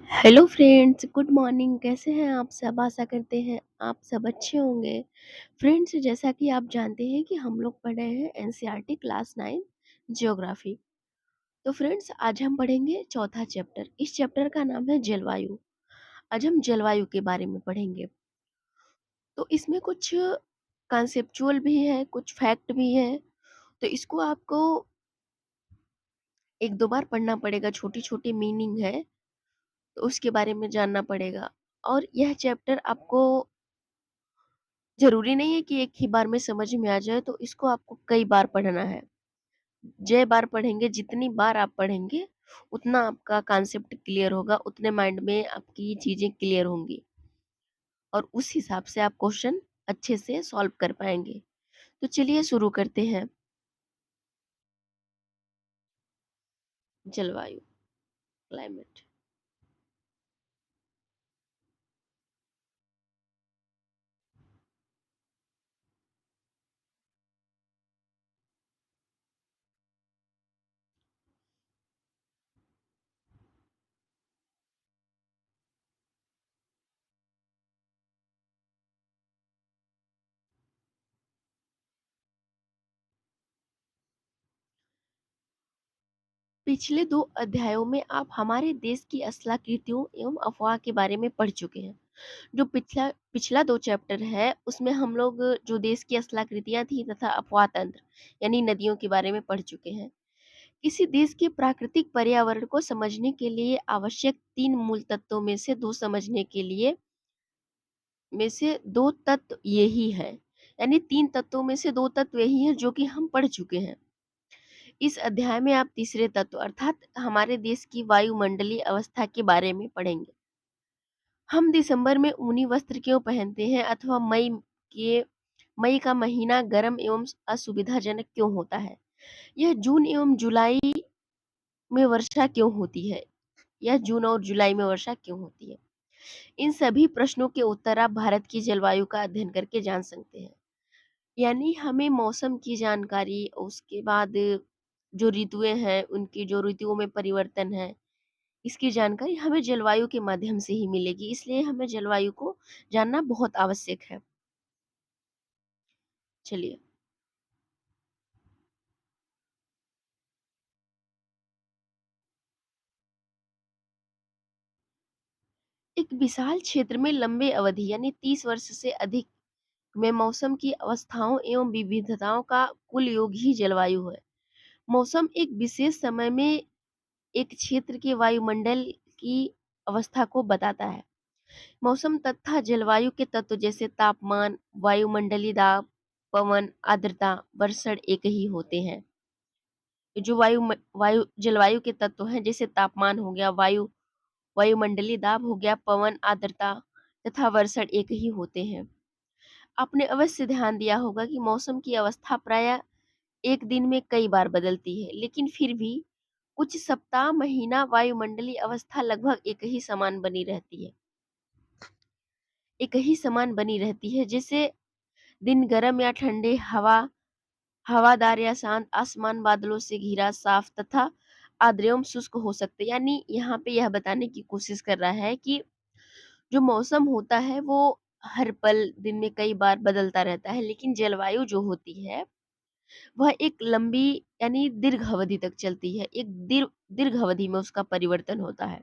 Hello friends, good morning. कैसे हैं आप सब? आशा करते हैं आप सब अच्छे होंगे। फ्रेंड्स, जैसा कि आप जानते हैं कि हम लोग पढ़ रहे हैं एनसीईआरटी क्लास 9 ज्योग्राफी। तो फ्रेंड्स, आज हम पढ़ेंगे चौथा चैप्टर। इस चैप्टर का नाम है जलवायु। आज हम जलवायु के बारे में पढ़ेंगे। तो इसमें कुछ कॉन्सेप्चुअल भी है, कुछ फैक्ट भी है। तो इसको आपको एक दो बार पढ़ना पड़ेगा। छोटी छोटी मीनिंग है, तो उसके बारे में जानना पड़ेगा। और यह चैप्टर आपको ज़रूरी नहीं है कि एक ही बार में समझ में आ जाए, तो इसको आपको कई बार पढ़ना है। ज बार पढ़ेंगे, जितनी बार आप पढ़ेंगे, उतना आपका कॉन्सेप्ट क्लियर होगा, उतने माइंड में आपकी चीज़ें क्लियर होंगी और उस हिसाब से आप क्वेश्चन अच्छे से सॉल्व कर पाएँगे। तो चलिए शुरू करते हैं। जलवायु, क्लाइमेट। पिछले 2 अध्यायों में आप हमारे देश की असलाकृतियों एवं अफ़वाह के बारे में पढ़ चुके हैं। जो पिछला पिछला 2 चैप्टर है, उसमें हम लोग जो देश की असलाकृतियाँ थी तथा अफ़वाह तंत्र यानी नदियों के बारे में पढ़ चुके हैं। किसी देश के प्राकृतिक पर्यावरण को समझने के लिए आवश्यक 3 मूल तत्वों में से 2 तत्व यही हैं। यानी 3 तत्वों में से 2 तत्व यही हैं जो कि हम पढ़ चुके हैं। इस अध्याय में आप तीसरे तत्व अर्थात हमारे देश की वायुमंडलीय अवस्था के बारे में पढ़ेंगे। हम दिसंबर में ऊनी वस्त्र क्यों पहनते हैं अथवा के मई का महीना गर्म एवं असुविधाजनक क्यों होता है? यह जून एवं जुलाई में वर्षा क्यों होती है? यह जून और जुलाई में वर्षा क्यों होती है? इन सभी प्रश्नों के उत्तर आप भारत की जलवायु का अध्ययन करके जान सकते हैं। यानी हमें मौसम की जानकारी, उसके बाद जो ऋतुएँ हैं, उनकी जो ऋतुओं में परिवर्तन है, इसकी जानकारी हमें जलवायु के माध्यम से ही मिलेगी। इसलिए हमें जलवायु को जानना बहुत आवश्यक है। चलिए, एक विशाल क्षेत्र में लंबे अवधि यानी 30 वर्ष से अधिक में मौसम की अवस्थाओं एवं विविधताओं का कुल योग ही जलवायु है। मौसम एक विशेष समय में एक क्षेत्र के वायुमंडल की अवस्था को बताता है। मौसम तथा जलवायु के तत्व जैसे तापमान, वायुमंडलीय दाब, पवन, आर्द्रता, वर्षण एक ही होते हैं। जो जलवायु के तत्व हैं जैसे तापमान हो गया, वायुमंडलीय दाब हो गया, पवन, आर्द्रता तथा वर्षण एक ही होते हैं। आपने अवश्य ध्यान दिया होगा कि मौसम की अवस्था प्रायः एक दिन में कई बार बदलती है, लेकिन फिर भी कुछ सप्ताह, महीना वायुमंडलीय अवस्था लगभग एक ही समान बनी रहती है। जैसे दिन गर्म या ठंडे, हवादार या शांत, आसमान बादलों से घिरा, साफ तथा आर्द्र एवं शुष्क हो सकते हैं। यानी यहाँ पे यह बताने की कोशिश कर रहा है कि जो मौसम होता है वो हर पल दिन में कई बार बदलता रहता है, लेकिन जलवायु जो होती है वह एक लंबी यानी दीर्घ अवधि तक चलती है। एक दीर्घ अवधि में उसका परिवर्तन होता है।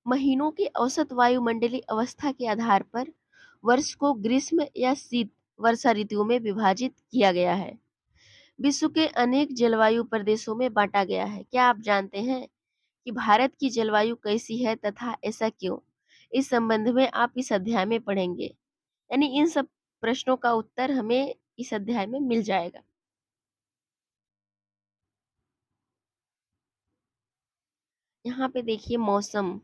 महीनों की औसत वायुमंडलीय अवस्था के आधार पर वर्ष को ग्रीष्म या शीत वर्षा ऋतुओं में विभाजित किया गया है। विश्व के अनेक जलवायु प्रदेशों में बांटा गया है। क्या आप जानते हैं कि भारत की जलवायु कैसी है तथा ऐसा क्यों? इस संबंध में आप इस अध्याय में पढ़ेंगे। यानी इन सब प्रश्नों का उत्तर हमें इस अध्याय में मिल जाएगा। यहाँ पे देखिए मौसम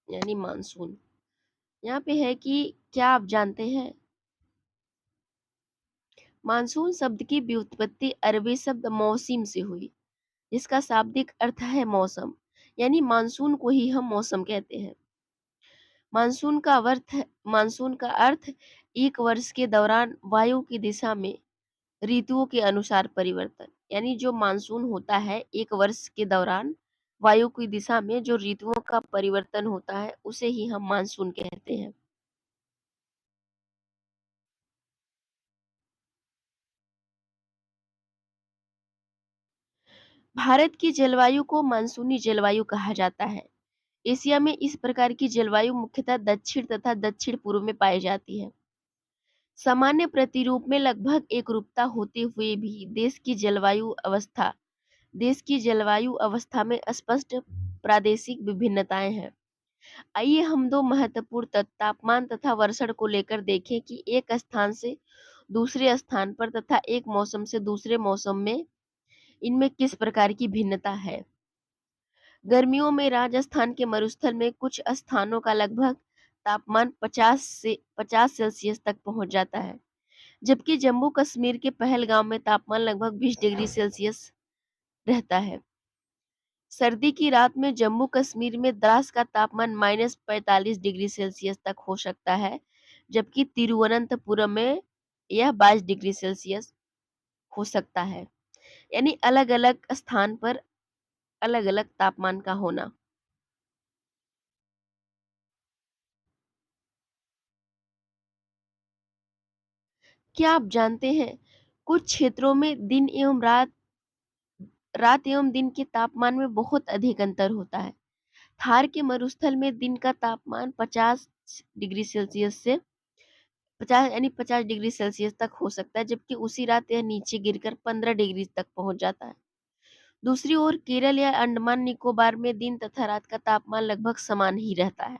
यानी मानसून। यहाँ पे है कि क्या आप जानते हैं मानसून शब्द की व्युत्पत्ति अरबी शब्द मौसिम से हुई, जिसका शाब्दिक अर्थ है मौसम। यानी मानसून को ही हम मौसम कहते हैं। मानसून का अर्थ एक वर्ष के दौरान वायु की दिशा में ऋतुओं के अनुसार परिवर्तन, यानी जो मानसून होता है एक वर्ष के दौरान वायु की दिशा में जो ऋतुओं का परिवर्तन होता है उसे ही हम मानसून कहते हैं। भारत की जलवायु को मानसूनी जलवायु कहा जाता है। एशिया में इस प्रकार की जलवायु मुख्यतः दक्षिण तथा दक्षिण पूर्व में पाई जाती है। सामान्य प्रतिरूप में लगभग एकरूपता होते हुए भी देश की जलवायु अवस्था में स्पष्ट प्रादेशिक विभिन्नताएं हैं। आइए हम दो महत्वपूर्ण तत्व तापमान तथा वर्षण को लेकर देखें कि एक स्थान से दूसरे स्थान पर तथा एक मौसम से दूसरे मौसम में इनमें किस प्रकार की भिन्नता है। गर्मियों में राजस्थान के मरुस्थल में कुछ स्थानों का लगभग तापमान 50 सेल्सियस तक पहुंच जाता है, जबकि जम्मू कश्मीर के पहलगाम में तापमान लगभग 20 डिग्री सेल्सियस रहता है। सर्दी की रात में जम्मू कश्मीर में द्रास का तापमान -45 डिग्री सेल्सियस तक हो सकता है, जबकि तिरुवनंतपुरम में यह 22 डिग्री सेल्सियस हो सकता है। यानी अलग अलग स्थान पर अलग अलग तापमान का होना। क्या आप जानते हैं कुछ क्षेत्रों में रात एवं दिन के तापमान में बहुत अधिक अंतर होता है। थार के मरुस्थल में दिन का तापमान 50 डिग्री सेल्सियस से 50 डिग्री सेल्सियस तक हो सकता है, जबकि उसी रात यह नीचे गिरकर 15 डिग्री तक पहुंच जाता है। दूसरी ओर केरल या अंडमान निकोबार में दिन तथा रात का तापमान लगभग समान ही रहता है।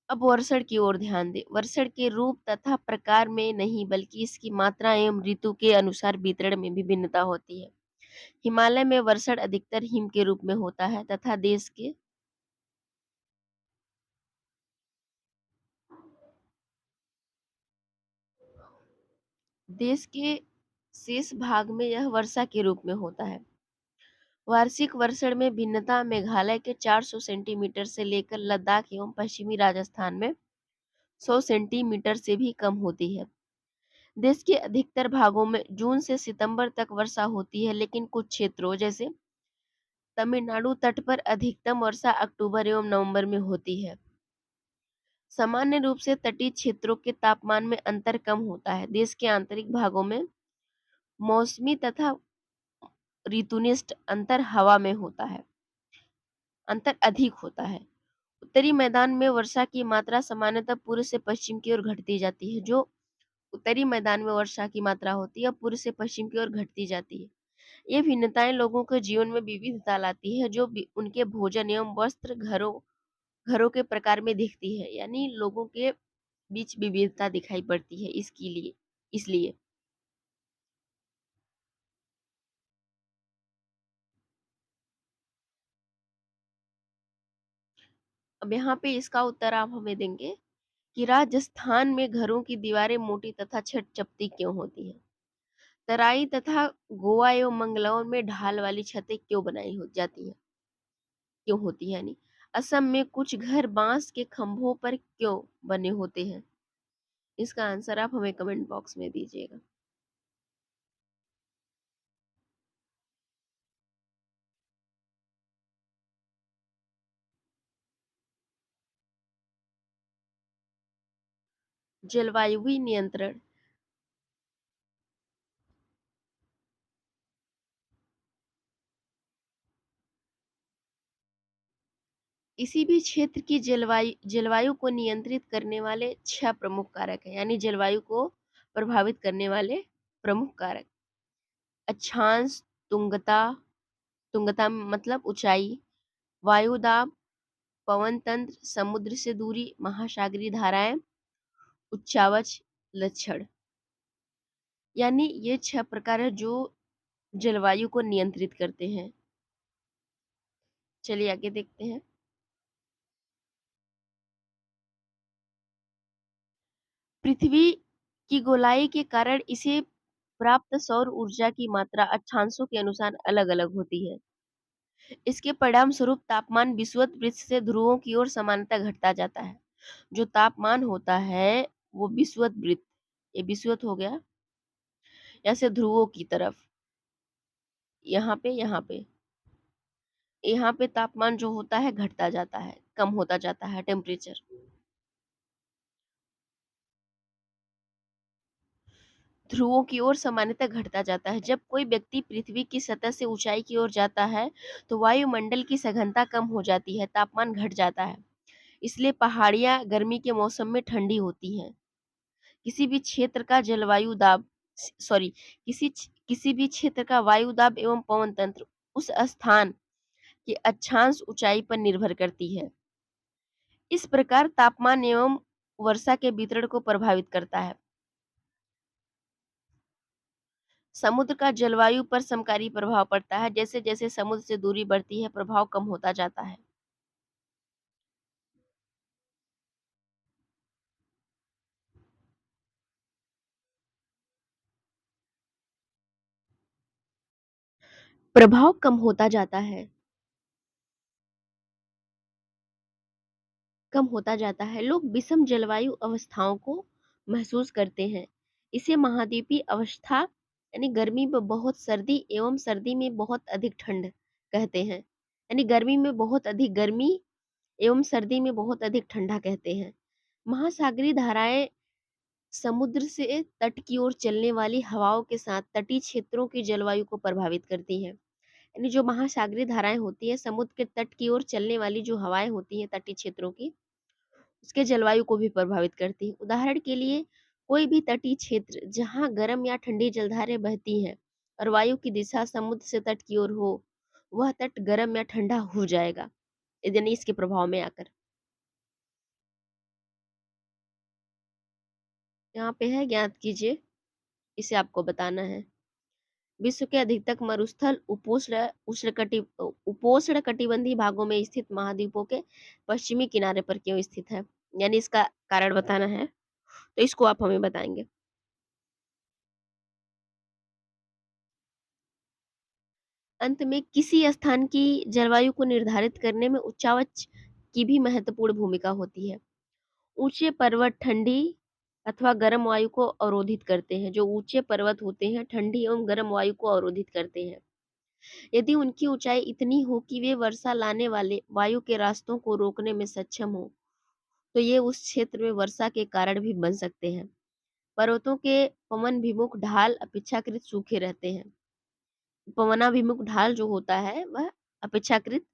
अब वर्षण की ओर ध्यान दें। वर्षण के रूप तथा प्रकार में नहीं बल्कि इसकी मात्रा एवं ऋतु के अनुसार वितरण में भी भिन्नता होती है। हिमालय में वर्षण अधिकतर हिम के रूप में होता है तथा देश के शेष भाग में यह वर्षा के रूप में होता है। वार्षिक वर्षण में भिन्नता मेघालय के 400 सेंटीमीटर से लेकर लद्दाख एवं पश्चिमी राजस्थान में 100 सेंटीमीटर से भी कम होती है। देश के अधिकतर भागों में जून से सितंबर तक वर्षा होती है, लेकिन कुछ क्षेत्रों जैसे तमिलनाडु तट पर अधिकतम वर्षा अक्टूबर एवं नवंबर में होती है। सामान्य रूप से तटीय क्षेत्रों के तापमान में अंतर कम होता है। देश के आंतरिक भागों में मौसमी तथा ऋतुनिष्ठ अंतर अधिक होता है। उत्तरी मैदान में वर्षा की मात्रा सामान्यतः पूर्व से पश्चिम की ओर घटती जाती है। जो उत्तरी मैदान में वर्षा की मात्रा होती है पूर्व से पश्चिम की ओर घटती जाती है। ये भिन्नताएं लोगों के जीवन में विविधता लाती है, जो उनके भोजन एवं वस्त्र घरों के प्रकार में दिखती है। यानी लोगों के बीच विविधता दिखाई पड़ती है इसलिए अब यहाँ पे इसका उत्तर आप हमें देंगे कि राजस्थान में घरों की दीवारें मोटी तथा छत चपटी क्यों होती है। तराई तथा गोवा एवं मंगलौर में ढाल वाली छतें क्यों होती है, यानी असम में कुछ घर बांस के खंभों पर क्यों बने होते हैं। इसका आंसर आप हमें कमेंट बॉक्स में दीजिएगा। जलवायु नियंत्रण किसी भी क्षेत्र की जलवायु को नियंत्रित करने वाले 6 प्रमुख कारक हैं, यानी जलवायु को प्रभावित करने वाले प्रमुख कारक। अक्षांश, तुंगता तुंगता मतलब ऊंचाई, वायु दाब, पवन तंत्र, समुद्र से दूरी, महासागरीय धाराएं, उच्चावच लक्षण। यानी ये 6 प्रकार है जो जलवायु को नियंत्रित करते हैं। चलिए आगे देखते हैं। पृथ्वी की गोलाई के कारण इसे प्राप्त सौर ऊर्जा की मात्रा अक्षांशों के अनुसार अलग अलग होती है। इसके परिणाम स्वरूप तापमान विषुवत पृष्ठ से ध्रुवों की ओर समानता घटता जाता है। जो तापमान होता है वो विषुवत वृत्त, ये विषुवत हो गया, ऐसे ध्रुवों की तरफ, यहाँ पे तापमान जो होता है घटता जाता है, कम होता जाता है टेम्परेचर। ध्रुवों की ओर सामान्यतः घटता जाता है। जब कोई व्यक्ति पृथ्वी की सतह से ऊंचाई की ओर जाता है, तो वायुमंडल की सघनता कम हो जाती है, तापमान घट जाता है। इसलिए पहाड़ियाँ गर्मी के मौसम में ठंडी होती हैं। किसी भी क्षेत्र का जलवायु दाब सॉरी किसी भी क्षेत्र का वायु दाब एवं पवन तंत्र उस स्थान के अक्षांश ऊंचाई पर निर्भर करती है। इस प्रकार तापमान एवं वर्षा के वितरण को प्रभावित करता है। समुद्र का जलवायु पर समकारी प्रभाव पड़ता है। जैसे जैसे समुद्र से दूरी बढ़ती है, प्रभाव कम होता जाता है। प्रभाव कम होता जाता है, कम होता जाता है। लोग विषम जलवायु अवस्थाओं को महसूस करते हैं। इसे महाद्वीपीय अवस्था यानी गर्मी में बहुत सर्दी एवं सर्दी में बहुत अधिक ठंड कहते हैं। यानी गर्मी में बहुत अधिक गर्मी एवं सर्दी में बहुत अधिक ठंडा कहते हैं। महासागरीय धाराएं समुद्र से तट की ओर चलने वाली हवाओं के साथ तटीय क्षेत्रों की जलवायु को प्रभावित करती हैं। यानी जो महासागरीय धाराएं होती है, समुद्र के तट की ओर चलने वाली जो हवाएं होती हैं तटीय क्षेत्रों की, उसके जलवायु को भी प्रभावित करती है। उदाहरण के लिए कोई भी तटीय क्षेत्र जहां गर्म या ठंडी जलधारें बहती हैं और वायु की दिशा समुद्र से तट की ओर हो, वह तट गर्म या ठंडा हो जाएगा, यानी इसके प्रभाव में आकर। यहाँ पे है, ज्ञात कीजिए, इसे आपको बताना है। विश्व के अधिकतर मरुस्थल उपोष्ण कटिबंधीय भागों में स्थित महाद्वीपों के पश्चिमी किनारे पर क्यों स्थित है, यानी इसका कारण बताना है, तो इसको आप हमें बताएंगे। अंत में किसी स्थान की जलवायु को निर्धारित करने में उच्चावच की भी महत्वपूर्ण भूमिका होती है। ऊंचे पर्वत ठंडी अथवा गर्म वायु को अवरोधित करते हैं। जो ऊंचे पर्वत होते हैं ठंडी एवं गर्म वायु को अवरोधित करते हैं। यदि उनकी ऊंचाई इतनी हो कि वे वर्षा लाने वाले वायु के रास्तों को रोकने में सक्षम हो, तो ये उस क्षेत्र में वर्षा के कारण भी बन सकते हैं। पर्वतों के पवनाभिमुख ढाल अपेक्षाकृत सूखे रहते हैं। पवनाभिमुख ढाल जो होता है वह अपेक्षाकृत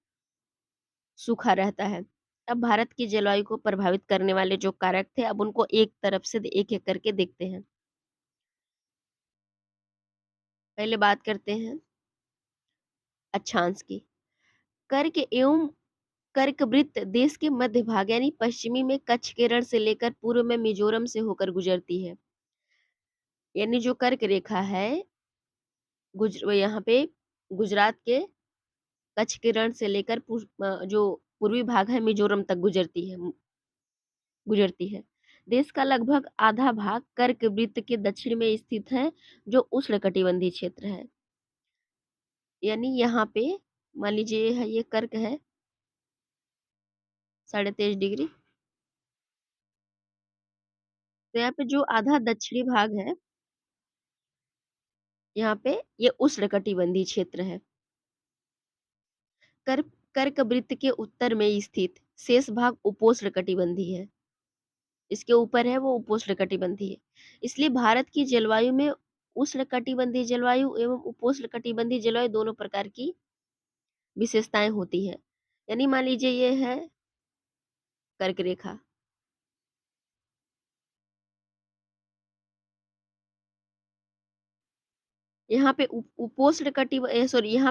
सूखा रहता है। अब भारत की जलवायु को प्रभावित करने वाले जो कारक थे, अब उनको एक तरफ से एक एक करके देखते हैं। पहले बात करते हैं अक्षांश की। कर्क एवं कर्कवृत्त देश के मध्य भाग यानी पश्चिमी में कच्छ केरल से लेकर पूर्व में मिजोरम से होकर गुजरती है। यानी जो कर्क रेखा है यहाँ पे गुजरात के कच्छ किरण से लेकर जो पूर्वी भाग है मिजोरम तक गुजरती है। देश का लगभग आधा भाग कर्क वृत्त के दक्षिण में स्थित है, जो उष्णकटिबंधीय क्षेत्र है। यानी यहाँ पे मान लीजिए ये कर्क है 23.5 डिग्री, तो यहाँ पे जो आधा दक्षिणी भाग है, यहाँ पे ये उष्णकटिबंधीय क्षेत्र है। कर्क कर्क वृत्त के उत्तर में स्थित शेष भाग उपोष्णकटिबंधीय है। इसके ऊपर है वो उपोष्णकटिबंधीय है। इसलिए भारत की जलवायु में उष्णकटिबंधीय जलवायु एवं उपोष्णकटिबंधीय जलवायु दोनों प्रकार की विशेषताएं होती है। यानी मान लीजिए ये है कर्क रेखा, यहाँ पे यहाँ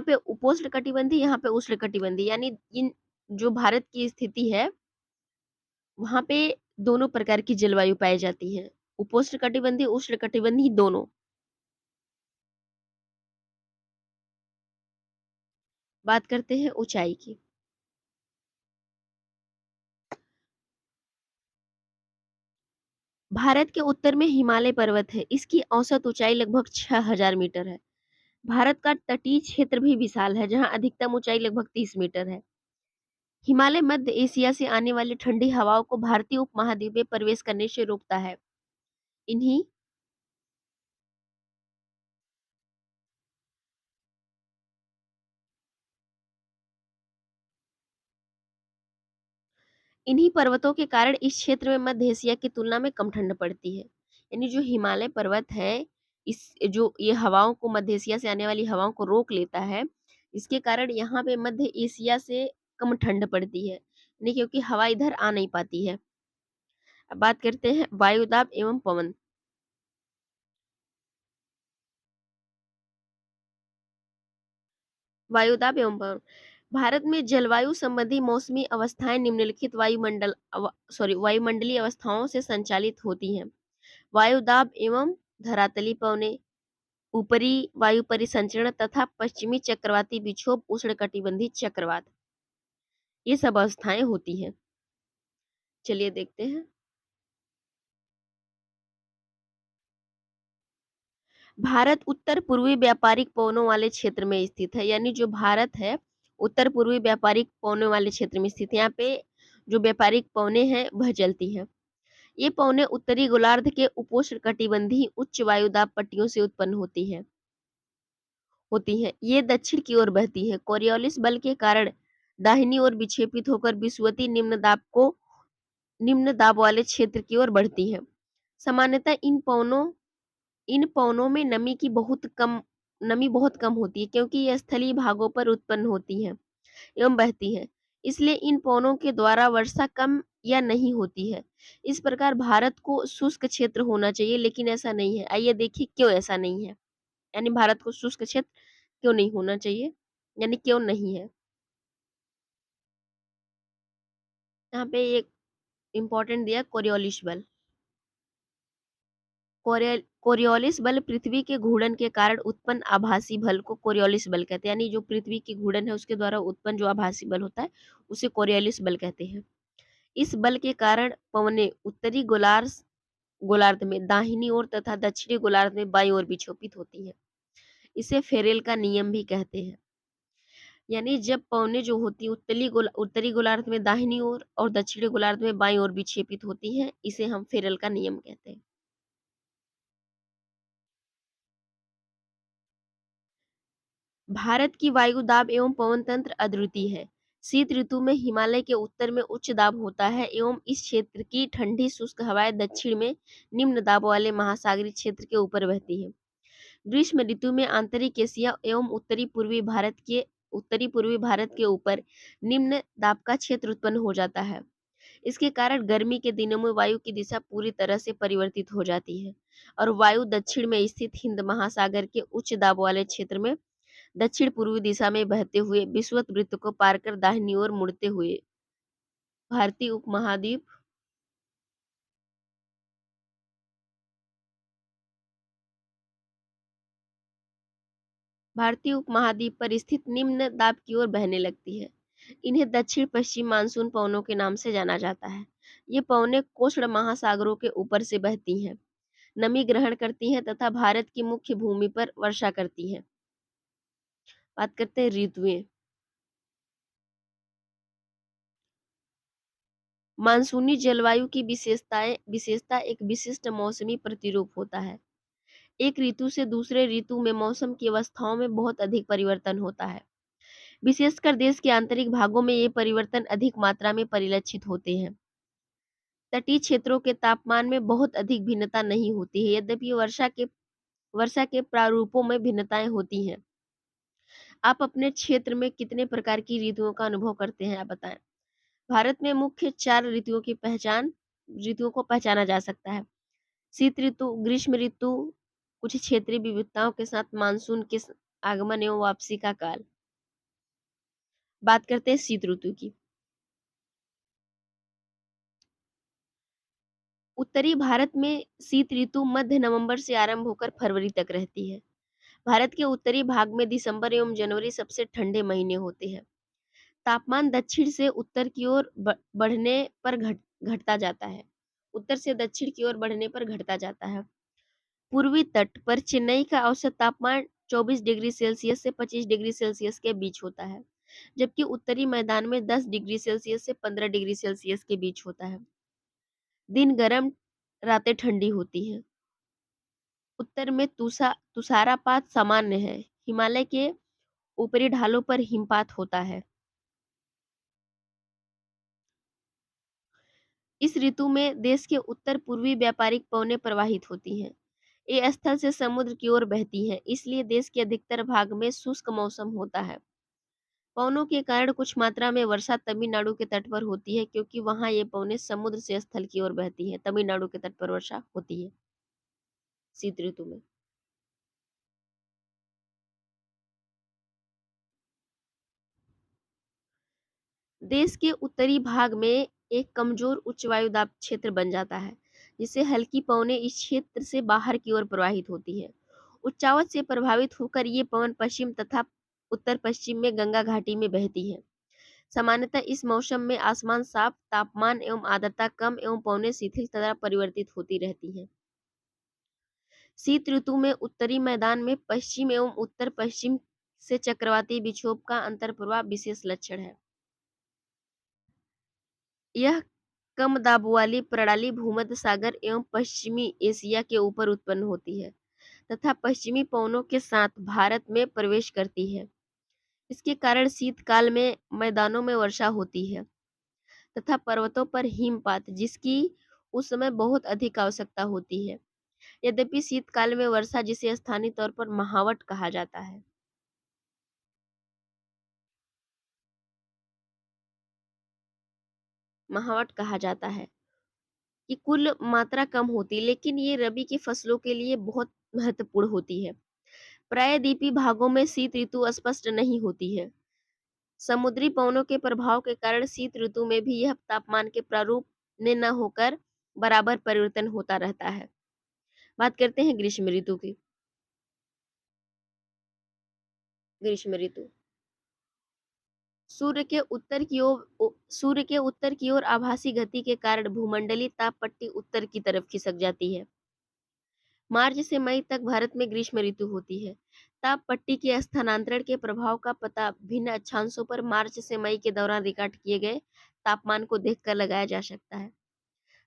पे उपोष्णकटिबंधीय, यहाँ पे उष्णकटिबंधीय, यानी इन जो भारत की स्थिति है वहां पे दोनों प्रकार की जलवायु पाई जाती है, उपोष्णकटिबंधीय उष्णकटिबंधीय दोनों। बात करते हैं ऊंचाई की। भारत के उत्तर में हिमालय पर्वत है। इसकी औसत ऊंचाई लगभग 6000 मीटर है। भारत का तटीय क्षेत्र भी विशाल है, जहां अधिकतम ऊंचाई लगभग 30 मीटर है। हिमालय मध्य एशिया से आने वाली ठंडी हवाओं को भारतीय उपमहाद्वीप में प्रवेश करने से रोकता है। इन्हीं इन्हीं पर्वतों के कारण इस क्षेत्र में मध्य एशिया की तुलना में कम ठंड पड़ती है। यानी जो हिमालय पर्वत है, इस जो ये हवाओं को, मध्य एशिया से आने वाली हवाओं को रोक लेता है, इसके कारण यहाँ पे मध्य एशिया से कम ठंड पड़ती है, नहीं क्योंकि हवा इधर आ नहीं पाती है। अब बात करते हैं वायुदाब एवं पवन। वायुदाब एवं पवन। भारत में जलवायु संबंधी मौसमी अवस्थाएं निम्नलिखित वायुमंडलीय अवस्थाओं से संचालित होती हैं। वायुदाब एवं धरातली पवनें, ऊपरी वायु परिसंचरण तथा पश्चिमी चक्रवाती विक्षोभ, उष्णकटिबंधीय चक्रवात, ये सब अवस्थाएं होती हैं। चलिए देखते हैं। भारत उत्तर पूर्वी व्यापारिक पवनों वाले क्षेत्र में स्थित है। यानी जो भारत है, उत्तर पूर्वी व्यापारिक पवनों वाले क्षेत्र में स्थित है। यहाँ पे जो व्यापारिक पवनें हैं वह चलती हैं। ये पवनें उत्तरी गोलार्ध के उपोष्णकटिबंधीय उच्च वायुदाब पट्टियों से उत्पन्न होती हैं। ये दक्षिण की ओर बहती है। कोरियोलिस बल के कारण दाहिनी ओर विक्षेपित होकर विषुवती निम्न दाब वाले क्षेत्र की ओर बढ़ती है। सामान्यतः इन पवनों में नमी बहुत कम होती है, क्योंकि ये स्थलीय भागों पर उत्पन्न होती हैं एवं बहती हैं। इसलिए इन पवनों के द्वारा वर्षा कम या नहीं होती है। इस प्रकार भारत को शुष्क क्षेत्र होना चाहिए, लेकिन ऐसा नहीं है। आइए देखिए क्यों ऐसा नहीं है। यानी भारत को शुष्क क्षेत्र क्यों नहीं होना चाहिए, यानी क्यों नहीं है। यहाँ पे एक इम्पोर्टेंट दिया, कोरियोलिस बल। कोरियोलिस बल पृथ्वी के घूर्णन के कारण उत्पन्न आभासी बल को कोरियोलिस बल कहते हैं। यानी जो पृथ्वी की घूर्णन है उसके द्वारा उत्पन्न जो आभासी बल होता है उसे कोरियोलिस बल कहते हैं। इस बल के कारण पवनें उत्तरी गोलार्ध में दाहिनी ओर तथा दक्षिणी गोलार्ध में बाईं ओर विक्षेपित होती हैं। इसे फेरेल का नियम भी कहते हैं। यानी जब पवनें जो होती है उत्तरी गोलार्ध में दाहिनी ओर और दक्षिणी गोलार्ध में बाईं ओर विक्षेपित होती हैं, इसे हम फेरेल का नियम कहते हैं। भारत की वायु दाब एवं पवन तंत्र अद्वितीय है। शीत ऋतु में हिमालय के उत्तर में उच्च दाब होता है एवं इस क्षेत्र की ठंडी शुष्क हवाएं दक्षिण में निम्न दाब वाले महासागरीय क्षेत्र के ऊपर बहती हैं। ग्रीष्म ऋतु में आंतरिक एशिया एवं उत्तरी पूर्वी भारत के ऊपर निम्न दाब का क्षेत्र उत्पन्न हो जाता है। इसके कारण गर्मी के दिनों में वायु की दिशा पूरी तरह से परिवर्तित हो जाती है और वायु दक्षिण में स्थित हिंद महासागर के उच्च दाब वाले क्षेत्र में दक्षिण पूर्वी दिशा में बहते हुए विषुवत वृत्त को पार कर दाहिनी ओर मुड़ते हुए भारतीय उपमहाद्वीप भारतीय उपमहाद्वीप पर स्थित निम्न दाब की ओर बहने लगती है। इन्हें दक्षिण पश्चिम मानसून पवनों के नाम से जाना जाता है। ये पवनें कोष्ण महासागरों के ऊपर से बहती हैं, नमी ग्रहण करती हैं तथा भारत की मुख्य भूमि पर वर्षा करती हैं। बात करते हैं ऋतुएं। मानसूनी जलवायु की विशेषता एक विशिष्ट मौसमी प्रतिरूप होता है। एक ऋतु से दूसरे ऋतु में मौसम की अवस्थाओं में बहुत अधिक परिवर्तन होता है। विशेषकर देश के आंतरिक भागों में ये परिवर्तन अधिक मात्रा में परिलक्षित होते हैं। तटीय क्षेत्रों के तापमान में बहुत अधिक भिन्नता नहीं होती है, यद्यपि वर्षा के प्रारूपों में भिन्नताएं होती हैं। आप अपने क्षेत्र में कितने प्रकार की ऋतुओं का अनुभव करते हैं, आप बताएं। भारत में मुख्य 4 ऋतुओं को पहचाना जा सकता है। शीत ऋतु, ग्रीष्म ऋतु, कुछ क्षेत्रीय विविधताओं के साथ मानसून के आगमन एवं वापसी का काल। बात करते हैं शीत ऋतु की। उत्तरी भारत में शीत ऋतु मध्य नवंबर से आरंभ होकर फरवरी तक रहती है। भारत के उत्तरी भाग में दिसंबर एवं जनवरी सबसे ठंडे महीने होते हैं। तापमान दक्षिण से उत्तर की ओर बढ़ने पर घटता जाता है। उत्तर से दक्षिण की ओर बढ़ने पर घटता जाता है। पूर्वी तट पर चेन्नई का औसत तापमान 24 डिग्री सेल्सियस से 25 डिग्री सेल्सियस के बीच होता है। जबकि उत्तरी मैदान में 10 डिग्री सेल्सियस से 15 डिग्री सेल्सियस के बीच होता है। दिन गर्म, रातें ठंडी होती हैं। उत्तर में तुषारपात सामान्य है। हिमालय के ऊपरी ढालों पर हिमपात होता है। इस ऋतु में देश के उत्तर पूर्वी व्यापारिक पवनें प्रवाहित होती हैं। ये स्थल से समुद्र की ओर बहती हैं, इसलिए देश के अधिकतर भाग में शुष्क मौसम होता है। पवनों के कारण कुछ मात्रा में वर्षा तमिलनाडु के तट पर होती है, क्योंकि वहां ये पवनें समुद्र से स्थल की ओर बहती हैं। तमिलनाडु के तट पर वर्षा होती है शीत ऋतु में। देश के उत्तरी भाग में एक कमजोर उच्च वायु दाब क्षेत्र बन जाता है, जिससे हल्की पवनें इस क्षेत्र से बाहर की ओर प्रवाहित होती है। उच्चावच से प्रभावित होकर ये पवन पश्चिम तथा उत्तर पश्चिम में गंगा घाटी में बहती है। सामान्यतः इस मौसम में आसमान साफ, तापमान एवं आर्द्रता कम एवं पवनें शिथिल तथा परिवर्तित होती रहती हैं। शीत ऋतु में उत्तरी मैदान में पश्चिम एवं उत्तर पश्चिम से चक्रवाती विक्षोभ का अंतर्प्रवाह विशेष लक्षण है। यह कम दाब वाली प्रणाली भूमध्य सागर एवं पश्चिमी एशिया के ऊपर उत्पन्न होती है तथा पश्चिमी पवनों के साथ भारत में प्रवेश करती है। इसके कारण शीतकाल में मैदानों में वर्षा होती है तथा पर्वतों पर हिमपात, जिसकी उस समय बहुत अधिक आवश्यकता होती है। यद्यपि शीतकाल में वर्षा, जिसे स्थानीय तौर पर महावट कहा जाता है, महावट कहा जाता है कि कुल मात्रा कम होती, लेकिन ये रबी की फसलों के लिए बहुत महत्वपूर्ण होती है। प्रायद्वीपीय भागों में शीत ऋतु स्पष्ट नहीं होती है। समुद्री पवनों के प्रभाव के कारण शीत ऋतु में भी यह तापमान के प्रारूप में न होकर बराबर परिवर्तन होता रहता है। बात करते हैं ग्रीष्म ऋतु की। ग्रीष्म ऋतु सूर्य के उत्तर की ओर आभासी गति के कारण भूमंडलीय ताप पट्टी उत्तर की तरफ खिसक जाती है। मार्च से मई तक भारत में ग्रीष्म ऋतु होती है। ताप पट्टी के स्थानांतरण के प्रभाव का पता भिन्न अक्षांशों पर मार्च से मई के दौरान रिकॉर्ड किए गए तापमान को देखकर लगाया जा सकता है।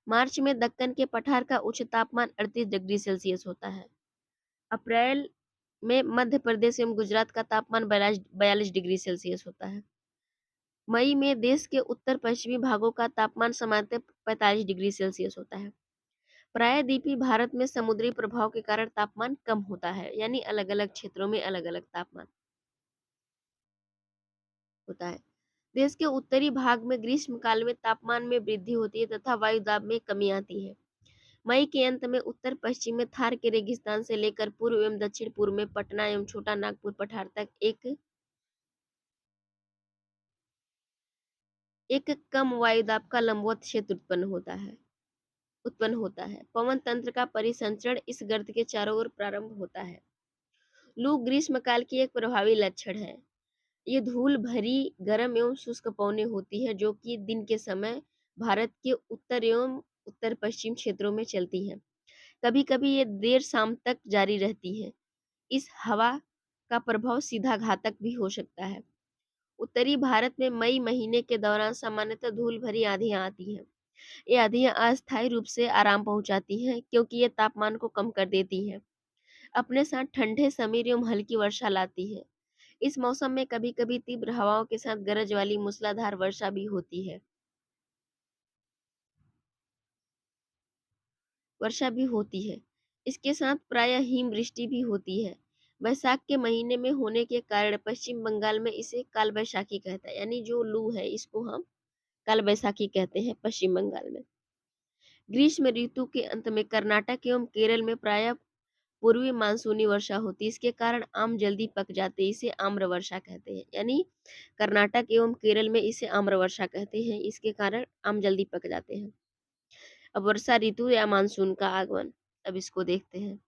मार्च में दक्कन के पठार का उच्च तापमान 38 डिग्री सेल्सियस होता है। अप्रैल में मध्य प्रदेश एवं गुजरात का तापमान 42 डिग्री सेल्सियस होता है। मई में देश के उत्तर पश्चिमी भागों का तापमान सामान्यतः 45 डिग्री सेल्सियस होता है। प्रायद्वीपीय भारत में समुद्री प्रभाव के कारण तापमान कम होता है, यानी अलग अलग क्षेत्रों में अलग अलग तापमान होता है। देश के उत्तरी भाग में ग्रीष्म काल में तापमान में वृद्धि होती है तथा वायु दाब में कमी आती है। मई के अंत में उत्तर पश्चिम में थार के रेगिस्तान से लेकर पूर्व एवं दक्षिण पूर्व में पटना एवं छोटा नागपुर पठार तक एक कम वायु दाब का लंबवत क्षेत्र उत्पन्न होता है। पवन तंत्र का परिसंचरण इस गर्त के चारों ओर प्रारंभ होता है। लू ग्रीष्म काल की एक प्रभावी लक्षण है। ये धूल भरी गर्म एवं शुष्क पवनें होती है, जो कि दिन के समय भारत के उत्तर एवं उत्तर पश्चिम क्षेत्रों में चलती है। कभी कभी ये देर शाम तक जारी रहती है। इस हवा का प्रभाव सीधा घातक भी हो सकता है। उत्तरी भारत में मई महीने के दौरान सामान्यतः धूल भरी आंधियां आती हैं। ये आंधियां अस्थायी रूप से आराम पहुंचाती हैं, क्योंकि ये तापमान को कम कर देती हैं। अपने साथ ठंडे समीर एवं हल्की वर्षा लाती है। इस मौसम में कभी कभी तीव्र हवाओं के साथ गरज वाली मूसलाधार वर्षा भी होती है। इसके साथ प्रायः हिमवृष्टि भी होती है। वैशाख के महीने में होने के कारण पश्चिम बंगाल में इसे काल बैसाखी कहता है, यानी जो लू है इसको हम काल बैसाखी कहते हैं पश्चिम बंगाल में। ग्रीष्म ऋतु के अंत में कर्नाटक एवं केरल में प्रायः पूर्वी मानसूनी वर्षा होती है। इसके कारण आम जल्दी पक जाते हैं, इसे आम्र वर्षा कहते हैं। यानी कर्नाटक एवं केरल में इसे आम्र वर्षा कहते हैं, इसके कारण आम जल्दी पक जाते हैं। अब वर्षा ऋतु या मानसून का आगमन, अब इसको देखते हैं।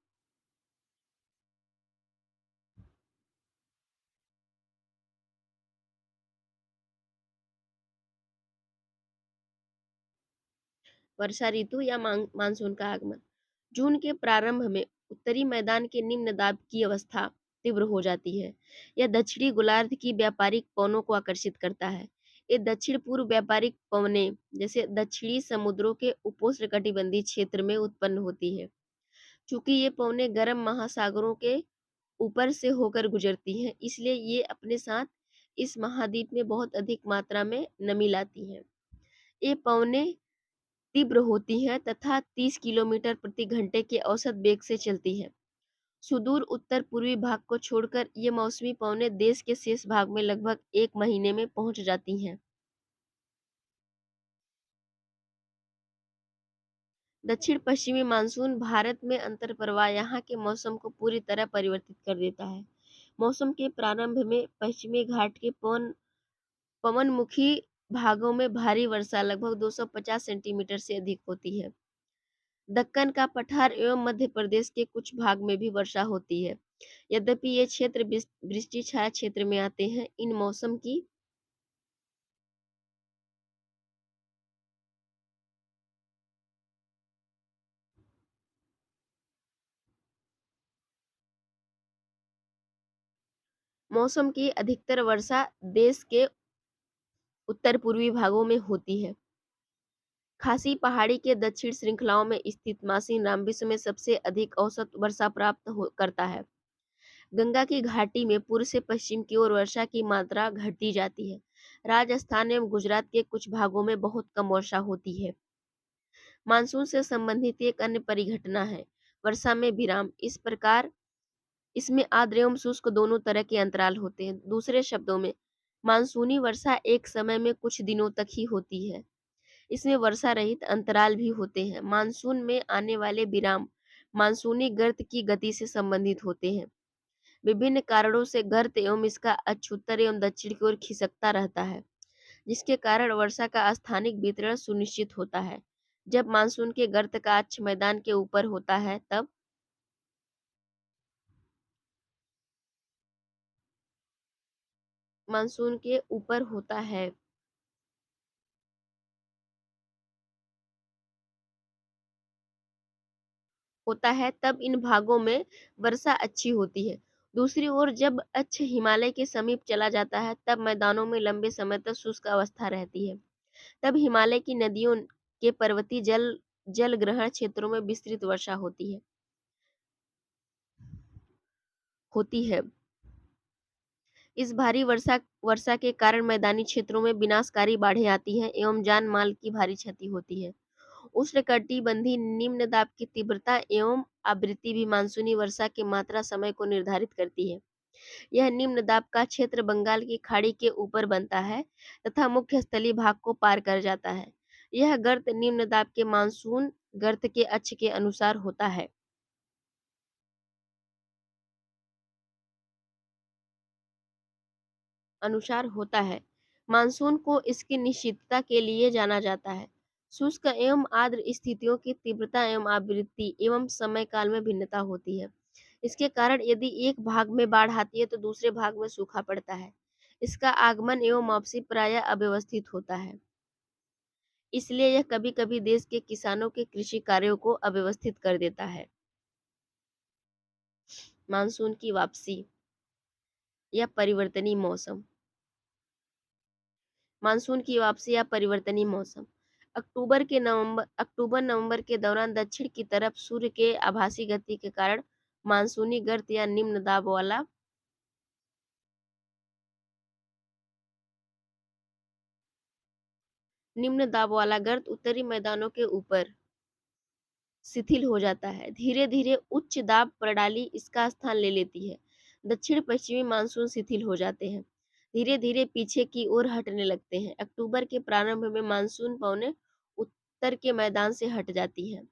वर्षा ऋतु या मानसून का आगमन जून के प्रारंभ में उत्तरी मैदान के निम्न दाब की अवस्था तीव्र हो जाती है। यह दक्षिणी गोलार्ध की व्यापारिक पवनों को आकर्षित करता है। ये दक्षिण पूर्व व्यापारिक पवनें जैसे दक्षिणी समुद्रों के उपोष्णकटिबंधीय क्षेत्र में उत्पन्न होती है। चूंकि ये पवनें गर्म महासागरों के ऊपर से होकर गुजरती हैं, इसलिए ये अपने साथ इस महाद्वीप में बहुत अधिक मात्रा में नमी लाती हैं। ये पवनें तीव्र होती हैं तथा 30 किलोमीटर प्रति घंटे के औसत वेग से चलती हैं। सुदूर उत्तर पूर्वी भाग को छोड़कर ये मौसमी पवनें देश के शेष भाग में लगभग 1 महीने में पहुंच जाती हैं। दक्षिण पश्चिमी मानसून भारत में अंतर्प्रवाह यहाँ के मौसम को पूरी तरह परिवर्तित कर देता है। मौसम के प्रारंभ में पश्चिमी घाट के पवनमुखी भागों में भारी वर्षा लगभग 250 सेंटीमीटर से अधिक होती है। दक्कन का पठार एवं मध्य प्रदेश के कुछ भाग में भी वर्षा होती है। यद्यपि ये क्षेत्र वृष्टि छाया क्षेत्र में आते हैं। इन मौसम की मौसम की अधिकतर वर्षा देश के उत्तर पूर्वी भागों में होती है। खासी पहाड़ी के दक्षिण श्रृंखलाओं में स्थित मासिन राम विश्व में सबसे अधिक औसत वर्षा प्राप्त करता है। गंगा की घाटी में पूर्व से पश्चिम की ओर वर्षा की मात्रा घटती जाती है। राजस्थान एवं गुजरात के कुछ भागों में बहुत कम वर्षा होती है। मानसून से संबंधित एक अन्य परिघटना है वर्षा में विराम। इस प्रकार इसमें आर्द्र एवं शुष्क दोनों तरह के अंतराल होते हैं। दूसरे शब्दों में मानसूनी वर्षा एक समय में कुछ दिनों तक ही होती है। इसमें वर्षा रहित अंतराल भी होते हैं। मानसून में आने वाले विराम मानसूनी गर्त की गति से संबंधित होते हैं। विभिन्न कारणों से गर्त एवं इसका अक्ष उत्तर एवं दक्षिण की ओर खिसकता रहता है, जिसके कारण वर्षा का स्थानिक वितरण सुनिश्चित होता है। जब मानसून के गर्त का अक्ष मैदान के ऊपर होता है तब मानसून के ऊपर होता है तब इन भागों में वर्षा अच्छी होती है। दूसरी ओर जब अक्ष हिमालय के समीप चला जाता है तब मैदानों में लंबे समय तक शुष्क अवस्था रहती है। तब हिमालय की नदियों के पर्वतीय जल ग्रहण क्षेत्रों में विस्तृत वर्षा होती है। इस भारी वर्षा वर्षा के कारण मैदानी क्षेत्रों में विनाशकारी बाढ़ें आती हैं एवं जान माल की भारी क्षति होती है। उष्णकटिबंधीय निम्न दाब की तीव्रता एवं आवृत्ति भी मानसूनी वर्षा की मात्रा समय को निर्धारित करती है। यह निम्न दाब का क्षेत्र बंगाल की खाड़ी के ऊपर बनता है तथा मुख्य स्थलीय भाग को पार कर जाता है। यह गर्त निम्न दाब के मानसून गर्त के अक्ष के अनुसार होता है। मानसून को इसकी निश्चितता के लिए जाना जाता है। शुष्क एवं आर्द्र स्थितियों की तीव्रता एवं आवृत्ति एवं समय काल में भिन्नता होती है। इसके कारण यदि एक भाग में बाढ़ आती है तो दूसरे भाग में सूखा पड़ता है। इसका आगमन एवं वापसी प्रायः अव्यवस्थित होता है। इसलिए यह कभी कभी देश के किसानों के कृषि कार्यों को अव्यवस्थित कर देता है। मानसून की वापसी या परिवर्तनीय मौसम। मानसून की वापसी या परिवर्तनीय मौसम अक्टूबर नवंबर के दौरान दक्षिण की तरफ सूर्य के आभासी गति के कारण मानसूनी गर्त या निम्न दाब वाला गर्त उत्तरी मैदानों के ऊपर शिथिल हो जाता है। धीरे धीरे उच्च दाब प्रणाली इसका स्थान ले लेती है। दक्षिण पश्चिमी मानसून शिथिल हो जाते हैं, धीरे धीरे पीछे की ओर हटने लगते हैं। अक्टूबर के प्रारंभ में मानसून पवनें उत्तर के मैदान से हट जाती हैं।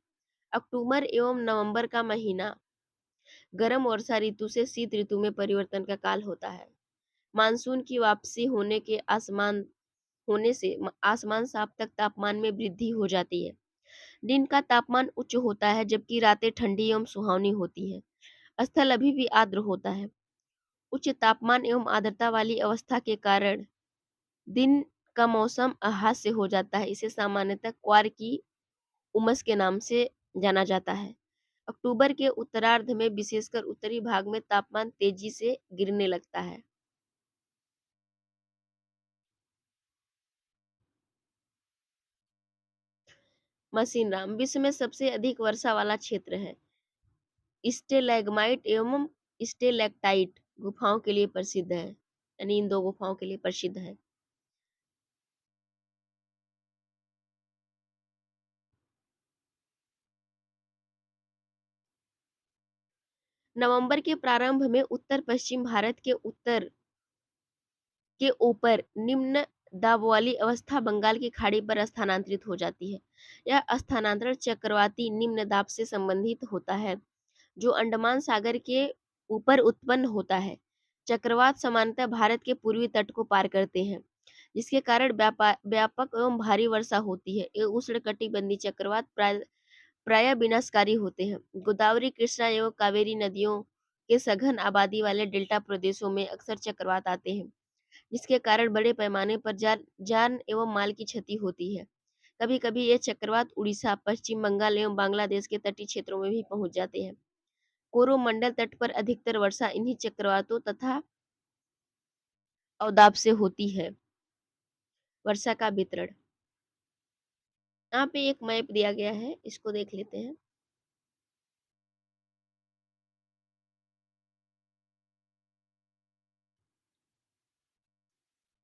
अक्टूबर एवं नवंबर का महीना गर्म वर्षा ऋतु से शीत ऋतु में परिवर्तन का काल होता है। मानसून की वापसी होने से आसमान साफ तक तापमान में वृद्धि हो जाती है। दिन का तापमान उच्च होता है जबकि रातें ठंडी एवं सुहावनी होती हैं। स्थल अभी भी आर्द्र होता है। उच्च तापमान एवं आर्द्रता वाली अवस्था के कारण दिन का मौसम अहास्य हो जाता है। इसे सामान्यतः क्वार की उमस के नाम से जाना जाता है। अक्टूबर के उत्तरार्ध में विशेषकर उत्तरी भाग में तापमान तेजी से गिरने लगता है। मशीनराम विश्व में सबसे अधिक वर्षा वाला क्षेत्र है। स्टेलैग्माइट एवं स्टेलैक्टाइट गुफाओं के लिए प्रसिद्ध है, यानी इन दो गुफाओं के लिए प्रसिद्ध है। नवंबर के प्रारंभ में उत्तर पश्चिम भारत के उत्तर के ऊपर निम्न दाब वाली अवस्था बंगाल की खाड़ी पर स्थानांतरित हो जाती है। यह स्थानांतरण चक्रवाती निम्न दाब से संबंधित होता है, जो अंडमान सागर के ऊपर उत्पन्न होता है। चक्रवात सामान्यतः भारत के पूर्वी तट को पार करते हैं, जिसके कारण व्यापक एवं भारी वर्षा होती है। ये उष्णकटिबंधीय चक्रवात प्राय विनाशकारी होते हैं। गोदावरी, कृष्णा एवं कावेरी नदियों के सघन आबादी वाले डेल्टा प्रदेशों में अक्सर चक्रवात आते हैं, जिसके कारण बड़े पैमाने पर जान एवं माल की क्षति होती है। कभी कभी ये चक्रवात उड़ीसा, पश्चिम बंगाल एवं बांग्लादेश के तटीय क्षेत्रों में भी पहुंच जाते हैं। कोरोमंडल तट पर अधिकतर वर्षा इन्हीं चक्रवातों तथा अवदाब से होती है। वर्षा का वितरण यहाँ पे एक मैप दिया गया है, इसको देख लेते हैं।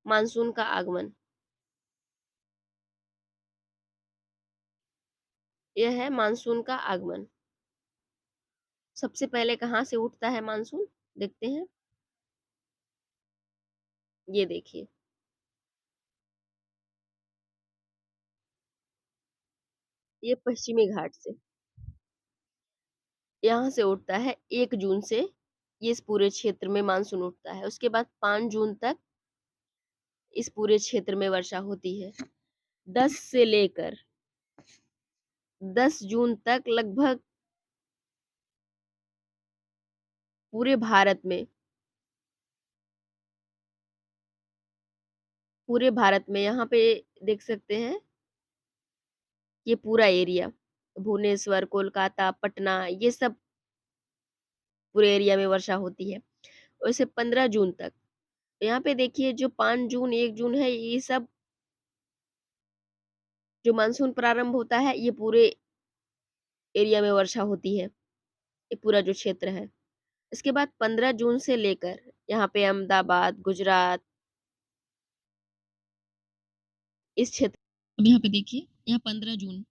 मानसून का आगमन, यह है मानसून का आगमन। सबसे पहले कहाँ से उठता है मानसून, देखते हैं। ये देखिए, ये पश्चिमी घाट से, यहाँ से उठता है 1 जून से। ये इस पूरे क्षेत्र में मानसून उठता है। उसके बाद 5 जून तक इस पूरे क्षेत्र में वर्षा होती है। 10 से लेकर 10 जून तक लगभग पूरे भारत में यहाँ पे देख सकते हैं, ये पूरा एरिया, भुवनेश्वर, कोलकाता, पटना, ये सब पूरे एरिया में वर्षा होती है। वैसे 15 जून तक, यहाँ पे देखिए जो 5 जून 1 जून है, ये सब जो मानसून प्रारंभ होता है, ये पूरे एरिया में वर्षा होती है, ये पूरा जो क्षेत्र है। इसके बाद 15 जून से लेकर यहाँ पे अहमदाबाद, गुजरात, इस क्षेत्र, अब यहाँ पे देखिए, यहाँ 15 जून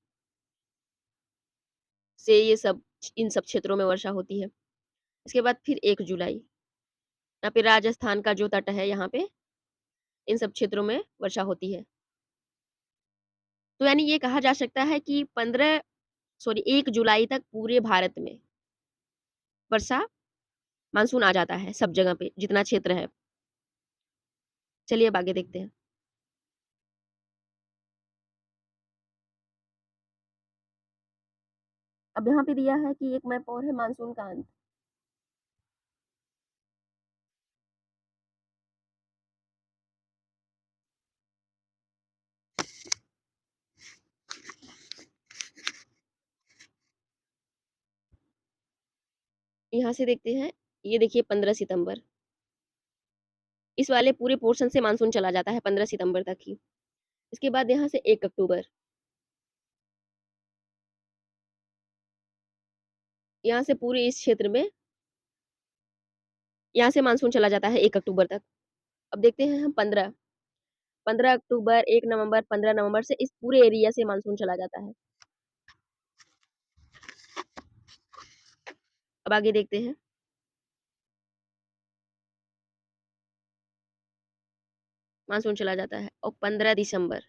से ये सब इन सब क्षेत्रों में वर्षा होती है। इसके बाद फिर 1 जुलाई, यहाँ पे राजस्थान का जो तट है, यहाँ पे इन सब क्षेत्रों में वर्षा होती है। तो यानी ये कहा जा सकता है कि 1 जुलाई तक पूरे भारत में वर्षा मानसून आ जाता है, सब जगह पे जितना क्षेत्र है। चलिए अब आगे देखते हैं। अब यहाँ पे दिया है कि एक मैप और है मानसून का अंत। यहाँ से देखते हैं, ये देखिए 15 सितंबर, इस वाले पूरे पोर्शन से मानसून चला जाता है 15 सितंबर तक ही। इसके बाद यहाँ से 1 अक्टूबर, यहाँ से पूरे इस क्षेत्र में, यहाँ से मानसून चला जाता है 1 अक्टूबर तक। अब देखते हैं हम 15 अक्टूबर, 1 नवंबर, 15 नवंबर से इस पूरे एरिया से मानसून चला जाता है। अब आगे देखते हैं। मानसून चला जाता है और 15 दिसंबर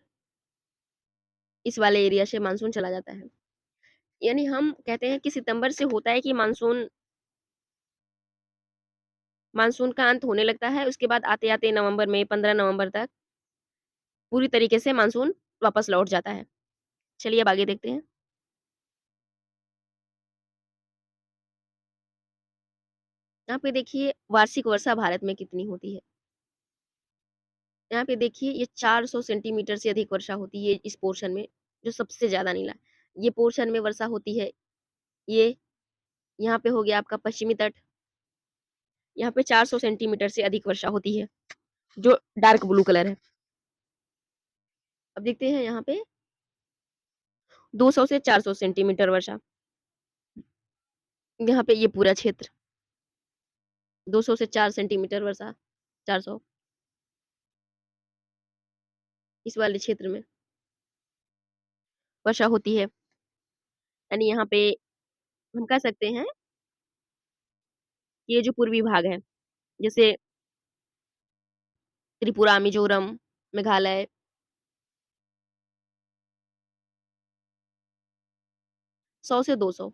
इस वाले एरिया से मानसून चला जाता है। यानी हम कहते हैं कि सितंबर से होता है कि मानसून का अंत होने लगता है। उसके बाद आते-आते नवंबर में 15 नवंबर तक पूरी तरीके से मानसून वापस लौट जाता है। चलिए अब आगे देखते हैं। यहाँ पे देखिए वार्षिक वर्षा भारत में कितनी होती है। यहाँ पे देखिए ये 400 सेंटीमीटर से अधिक वर्षा होती है इस पोर्शन में, जो सबसे ज़्यादा नीला। ये पोर्शन में वर्षा होती है, ये यहाँ पे हो गया आपका पश्चिमी तट, यहाँ पे 400 सेंटीमीटर से अधिक वर्षा होती है, जो डार्क ब्लू कलर है। अब देखते हैं यहाँ पे 200 से 400 सेंटीमीटर वर्षा, यहाँ पे ये पूरा क्षेत्र 200 से 4 सेंटीमीटर वर्षा, 400 इस वाले क्षेत्र में वर्षा होती है। यानी यहाँ पे हम कह सकते हैं कि ये जो पूर्वी भाग है, जैसे त्रिपुरा, मिज़ोरम, मेघालय, 100 से 200,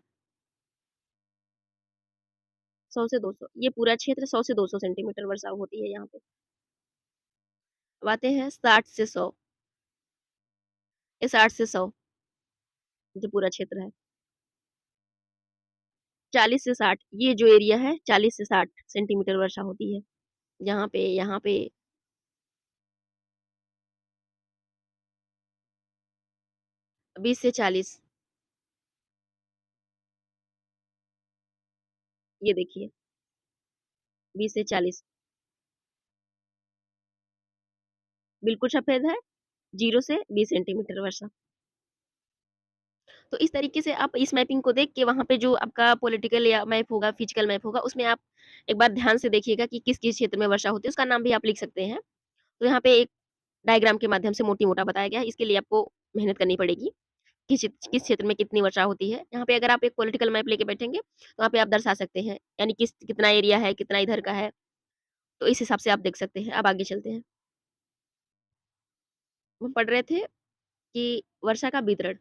100 से 200 ये पूरा क्षेत्र 100 से 200 सेंटीमीटर वर्षा होती है यहाँ पे। अब आते हैं 60 से 100, ये 60 से 100 जो पूरा क्षेत्र है। 40 से 60 ये जो एरिया है 40 से 60 सेंटीमीटर वर्षा होती है। यहाँ पे 20 से 40 ये देखिए 20 से 40 बिल्कुल सफ़ेद है, 0 से 20 सेंटीमीटर वर्षा। तो इस तरीके से आप इस मैपिंग को देख के वहाँ पे जो आपका पॉलिटिकल या मैप होगा, फिजिकल मैप होगा, उसमें आप एक बार ध्यान से देखिएगा कि किस-किस क्षेत्र में वर्षा होती है, उसका नाम भी आप लिख सकते हैं। तो यहाँ पे एक डायग्राम के माध्यम से मोटी-मोटा बताया गया है, इसके लिए आपको मेहनत करनी पड़ेगी, किस क्षेत्र में कितनी वर्षा होती है। यहाँ पे अगर आप एक पॉलिटिकल मैप लेके बैठेंगे, तो वहाँ पे आप दर्शा सकते हैं, यानी कितना एरिया है, कितना इधर का है, तो इस हिसाब से आप देख सकते हैं। अब आगे चलते हैं। हम पढ़ रहे थे कि वर्षा का वितरण।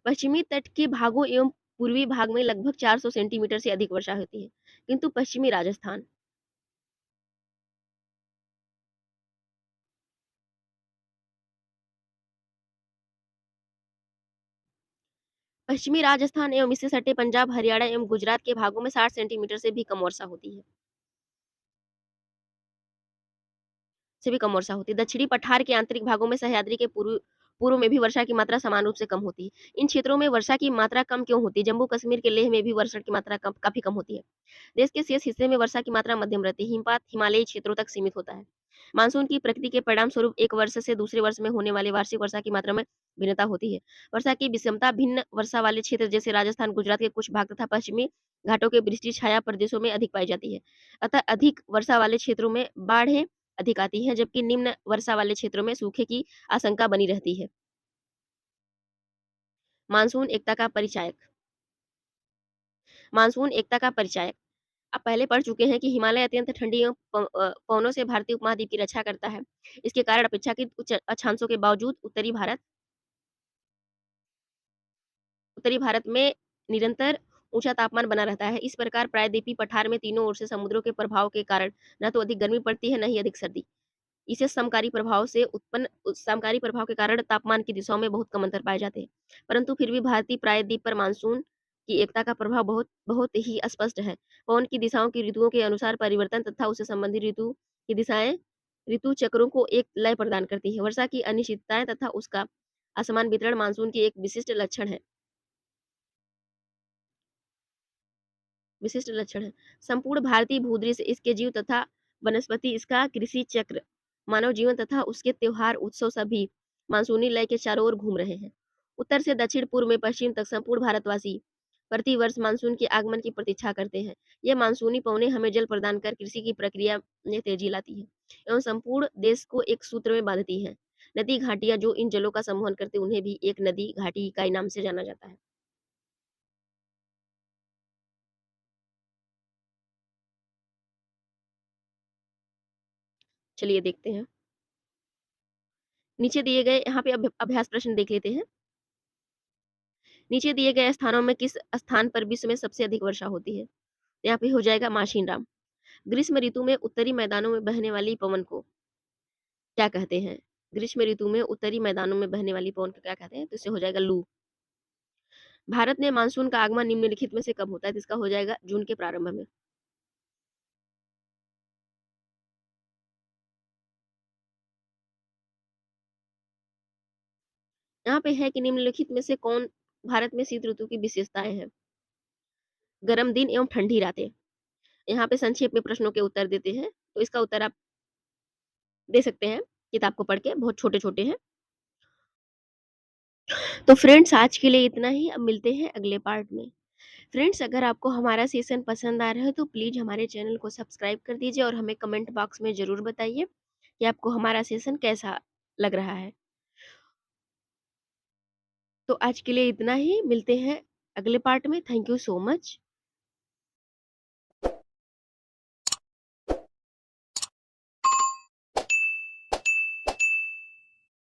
पश्चिमी तट के भागों एवं पूर्वी भाग में लगभग 400 सेंटीमीटर से अधिक वर्षा होती है, किंतु पश्चिमी राजस्थान एवं इससे सटे पंजाब, हरियाणा एवं गुजरात के भागों में 60 सेंटीमीटर से भी कम वर्षा होती है। दक्षिणी पठार के आंतरिक भागों में सह्याद्री के पूर्व पूर्व में भी वर्षा की मात्रा समान रूप से कम होती है। इन क्षेत्रों में वर्षा की मात्रा कम क्यों होती है? जम्मू कश्मीर के लेह में भी वर्षा की मात्रा काफी कम होती है। देश के शेष हिस्से में वर्षा की मात्रा मध्यम रहती है। हिमपात हिमालयी क्षेत्रों तक सीमित होता है। मानसून की प्रकृति के परिणाम स्वरूप एक वर्ष से दूसरे वर्ष में होने वाले वार्षिक वर्षा की मात्रा में भिन्नता होती है। वर्षा की विषमता भिन्न वर्षा वाले क्षेत्र जैसे राजस्थान, गुजरात के कुछ भाग तथा पश्चिमी घाटों के वृष्टि छाया प्रदेशों में अधिक पाई जाती है। अतः अधिक वर्षा वाले क्षेत्रों में बाढ़ अधिक आती है, जबकि निम्न वर्षा वाले क्षेत्रों में सूखे की आशंका बनी रहती है। मानसून एकता का परिचायक मानसून एकता का परिचायक आप पहले पढ़ चुके हैं कि हिमालय अत्यंत ठंडी एवं पवनों से भारतीय उपमहाद्वीप की रक्षा करता है। इसके कारण अपेक्षाकृत उच्च अक्षांशों के बावजूद उत्तरी भारत में निरंतर ऊंचा तापमान बना रहता है। इस प्रकार प्रायद्वीपीय पठार में तीनों ओर से समुद्रों के प्रभाव के कारण न तो अधिक गर्मी पड़ती है, न ही अधिक सर्दी। इसे समकारी प्रभाव के कारण तापमान की दिशाओं में बहुत कम अंतर पाए जाते हैं। परंतु फिर भी भारतीय प्रायद्वीप पर मानसून की एकता का प्रभाव बहुत बहुत ही स्पष्ट है। पवन की दिशाओं की ऋतुओं के अनुसार परिवर्तन तथा उससे संबंधित ऋतु की दिशाएं ऋतु चक्रों को एक लय प्रदान करती है। वर्षा की अनिश्चितताएं तथा उसका असमान वितरण मानसून की एक विशिष्ट लक्षण है। संपूर्ण भारतीय भूदृश्य, इसके जीव तथा वनस्पति, इसका कृषि चक्र, मानव जीवन तथा उसके त्योहार उत्सव सभी मानसूनी लय के चारों ओर घूम रहे हैं। उत्तर से दक्षिण, पूर्व में पश्चिम तक संपूर्ण भारतवासी प्रतिवर्ष मानसून के आगमन की प्रतीक्षा करते हैं। ये मानसूनी पवनें हमें जल प्रदान कर कृषि की प्रक्रिया में तेजी लाती है एवं संपूर्ण देश को एक सूत्र में बांधती है। नदी घाटियां जो इन जलों का संवहन करते, उन्हें भी एक नदी घाटी इकाई नाम से जाना जाता है। चलिए देखते हैं। नीचे दिए गए यहाँ पे अभ्यास प्रश्न देख लेते हैं। नीचे दिए गए स्थानों में किस स्थान पर विश्व में सबसे अधिक वर्षा होती है? यहाँ पे हो जाएगा माशीनराम। ग्रीष्म ऋतु में उत्तरी मैदानों में बहने वाली पवन को क्या कहते हैं? ग्रीष्म ऋतु में उत्तरी मैदानों में बहने वाली पवन को क्या कहते हैं? तो इससे हो जाएगा लू। भारत में मानसून का आगमन निम्नलिखित में से कब होता है? तो इसका हो जाएगा जून के प्रारंभ में। यहाँ पे है कि निम्नलिखित में से कौन भारत में शीत ऋतु की विशेषताएं हैं। गर्म दिन एवं ठंडी रातें। यहाँ पे संक्षेप में प्रश्नों के उत्तर देते हैं, तो इसका उत्तर आप दे सकते हैं किताब को पढ़ के, बहुत छोटे-छोटे हैं। तो फ्रेंड्स आज के लिए इतना ही, अब मिलते हैं अगले पार्ट में। फ्रेंड्स अगर आपको हमारा सेशन पसंद आ रहा है तो प्लीज़ हमारे चैनल को सब्सक्राइब कर दीजिए और हमें कमेंट बॉक्स में ज़रूर बताइए कि आपको हमारा सेशन कैसा लग रहा है। तो आज के लिए इतना ही, मिलते हैं अगले पार्ट में। Thank you so much.